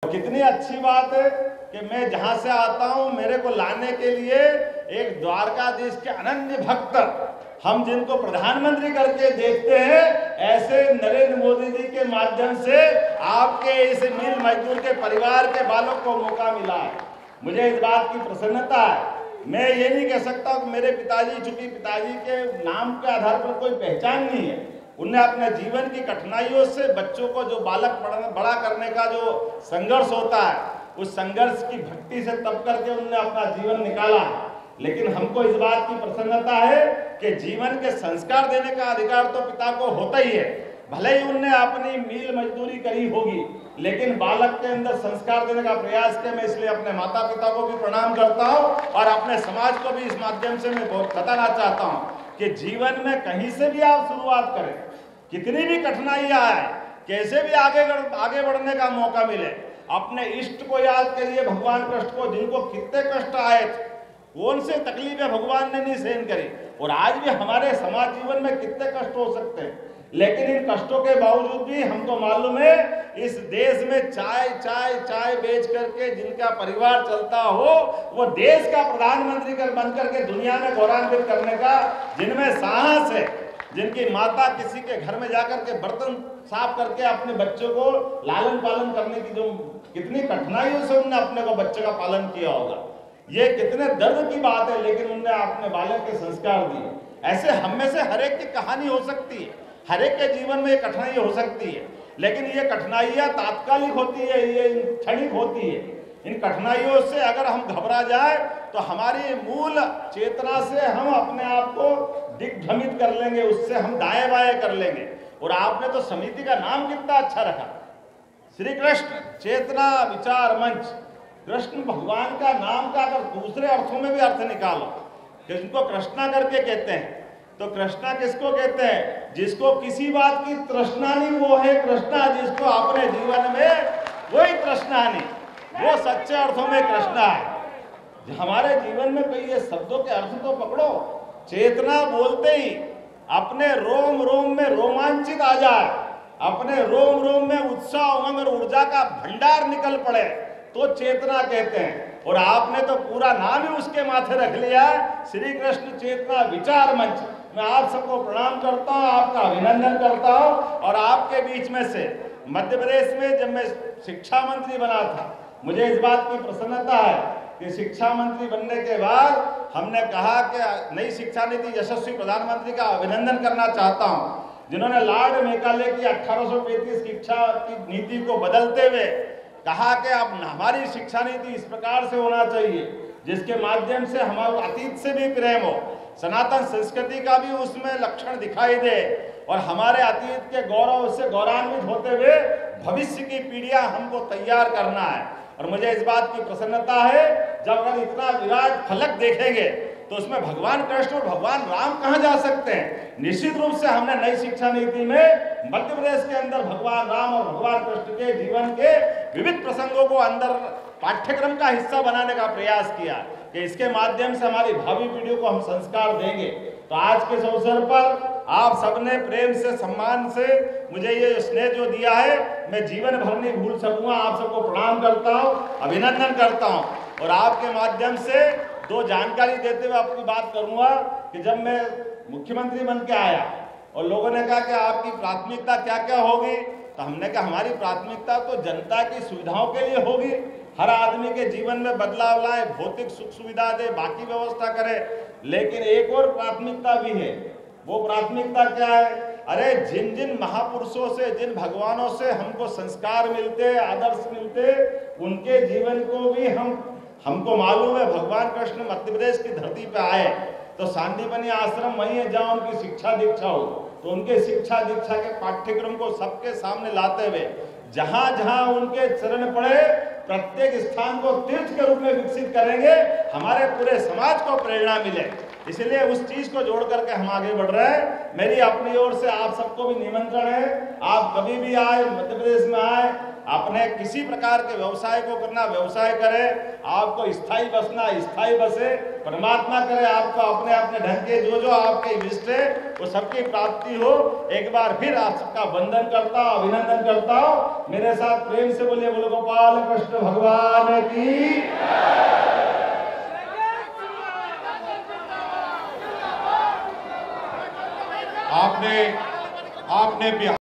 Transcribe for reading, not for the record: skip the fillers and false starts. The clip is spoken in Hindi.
कितनी अच्छी बात है कि मैं जहां से आता हूं मेरे को लाने के लिए एक द्वारकाधीश के अनन्य भक्त, हम जिनको प्रधानमंत्री करके देखते हैं, ऐसे नरेंद्र मोदी जी के माध्यम से आपके इस मिल मजदूर के परिवार के बालों को मौका मिला है। मुझे इस बात की प्रसन्नता है। मैं ये नहीं कह सकता कि मेरे पिताजी, चूंकि पिताजी के नाम के आधार पर कोई पहचान नहीं है, उन्हें अपने जीवन की कठिनाइयों से बच्चों को जो बालक बड़ा करने का जो संघर्ष होता है, उस संघर्ष की भक्ति से तप करके उन्होंने अपना जीवन निकाला है। लेकिन हमको इस बात की प्रसन्नता है कि जीवन के संस्कार देने का अधिकार तो पिता को होता ही है। भले ही उनने अपनी मील मजदूरी करी होगी, लेकिन बालक के अंदर संस्कार देने का प्रयास किया। मैं इसलिए अपने माता पिता को भी प्रणाम करता हूँ और अपने समाज को भी इस माध्यम से मैं बहुत बताना चाहता हूँ कि जीवन में कहीं से भी आप शुरुआत करें, कितनी भी कठिनाइयां आए, कैसे भी आगे बढ़ने का मौका मिले, अपने इष्ट को याद करिए, भगवान कृष्ण को, जिनको कितने कष्ट आए थे, कौन से तकलीफें भगवान ने नहीं सहन करी। और आज भी हमारे समाज जीवन में कितने कष्ट हो सकते हैं, लेकिन इन कष्टों के बावजूद भी हमको मालूम है इस देश में चाय बेच करके जिनका परिवार चलता हो, वो देश का प्रधानमंत्री बन करके दुनिया में गौरवान्वित करने का जिनमें साहस है, जिनकी माता किसी के घर में जाकर के बर्तन साफ करके अपने बच्चों को लालन पालन करने की जो कितनी कठिनाइयों से उन्होंने अपने को बच्चे का पालन किया होगा, ये कितने दर्द की बात है, लेकिन उन्होंने अपने बालक के संस्कार दिए। ऐसे हम में से हर एक की कहानी हो सकती है, हर एक के जीवन में ये कठिनाई हो सकती है, लेकिन ये कठिनाइयां तात्कालिक होती है, ये क्षणिक होती है। इन कठिनाइयों से अगर हम घबरा जाए तो हमारी मूल चेतना से हम अपने आप को दिग्भ्रमित कर लेंगे, उससे हम दाएं बाएं कर लेंगे। और आपने तो समिति का नाम कितना अच्छा रखा, श्री कृष्ण चेतना विचार मंच। कृष्ण भगवान का नाम का अगर दूसरे अर्थों में भी अर्थ निकालो, जिनको कृष्णा करके कहते हैं, तो कृष्णा किसको कहते हैं? जिसको किसी बात की तृष्णा नहीं, वो है कृष्णा। जिसको अपने जीवन में वही तृष्णा नहीं, वो सच्चे अर्थों में कृष्णा है। हमारे जीवन में कई ये शब्दों के अर्थ तो पकड़ो। चेतना बोलते ही अपने रोम रोम में रोमांचित आ जाए, अपने रोम रोम में उत्साह, उमंग और ऊर्जा का भंडार निकल पड़े, तो चेतना कहते हैं। और आपने तो पूरा नाम ही उसके माथे रख लिया, श्री कृष्ण चेतना विचार मंच। मैं आप सबको प्रणाम करता हूँ, आपका अभिनंदन करता हूँ। और आपके बीच में से मध्य प्रदेश में जब मैं शिक्षा मंत्री बना था, मुझे इस बात की प्रसन्नता है कि शिक्षा मंत्री बनने के बाद हमने कहा कि नई शिक्षा नीति यशस्वी प्रधानमंत्री का अभिनंदन करना चाहता हूं, जिन्होंने लॉर्ड मेकाले की 1835 शिक्षा की नीति को बदलते हुए कहा कि अब हमारी शिक्षा नीति इस प्रकार से होना चाहिए जिसके माध्यम से हमारे अतीत से भी प्रेम हो, सनातन संस्कृति का भी उसमें लक्षण दिखाई दे, और हमारे अतीत के गौरव से गौरवान्वित होते हुए भविष्य की पीढ़ियां हमको तैयार करना है। और मुझे इस बात की प्रसन्नता है, जब अगर इतना विराट फलक देखेंगे तो उसमें भगवान कृष्ण और भगवान राम कहाँ जा सकते हैं। निश्चित रूप से हमने नई शिक्षा नीति में मध्य प्रदेश के अंदर भगवान राम और भगवान कृष्ण के जीवन के विविध प्रसंगों को अंदर पाठ्यक्रम का हिस्सा बनाने का प्रयास किया कि इसके माध्यम से हमारी भावी पीढ़ियों को हम संस्कार देंगे। तो आज के इस अवसर पर आप सबने प्रेम से, सम्मान से मुझे ये स्नेह जो दिया है, मैं जीवन भर नहीं भूल सकूंगा। आप सबको प्रणाम करता हूँ, अभिनंदन करता हूँ। और आपके माध्यम से दो जानकारी देते हुए अपनी बात करूंगा कि जब मैं मुख्यमंत्री बन के आया और लोगों ने कहा कि आपकी प्राथमिकता क्या क्या होगी, तो हमने कहा हमारी प्राथमिकता तो जनता की सुविधाओं के लिए होगी। हर आदमी के जीवन में बदलाव लाए, भौतिक सुख सुविधा दे, बाकी व्यवस्था करे। लेकिन एक और प्राथमिकता भी है। वो प्राथमिकता क्या है? अरे जिन जिन महापुरुषों से, जिन भगवानों से हमको संस्कार मिलते, आदर्श मिलते, उनके जीवन को भी हमको मालूम है। भगवान कृष्ण मध्य प्रदेश की धरती पे आए तो सांदीपनी आश्रम वही है जहाँ उनकी शिक्षा दीक्षा हो, तो उनके शिक्षा दीक्षा के पाठ्यक्रम को सबके सामने लाते हुए जहाँ जहाँ उनके चरण पड़े, प्रत्येक स्थान को तीर्थ के रूप में विकसित करेंगे, हमारे पूरे समाज को प्रेरणा मिले। इसलिए उस चीज को जोड़ करके हम आगे बढ़ रहे हैं। मेरी अपनी ओर से आप सबको भी निमंत्रण है, आप कभी भी आए, मध्य प्रदेश में आए, अपने किसी प्रकार के व्यवसाय को करना व्यवसाय करे, आपको स्थायी बसना स्थायी बसे, परमात्मा करे आपको अपने अपने ढंग के जो आपके इष्ट है वो सबकी प्राप्ति हो। एक बार फिर आप सबका वंदन करता हूं, अभिनंदन करता हूं। मेरे साथ प्रेम से बोलिए, बोलो गोपाल कृष्ण भगवान की। आपने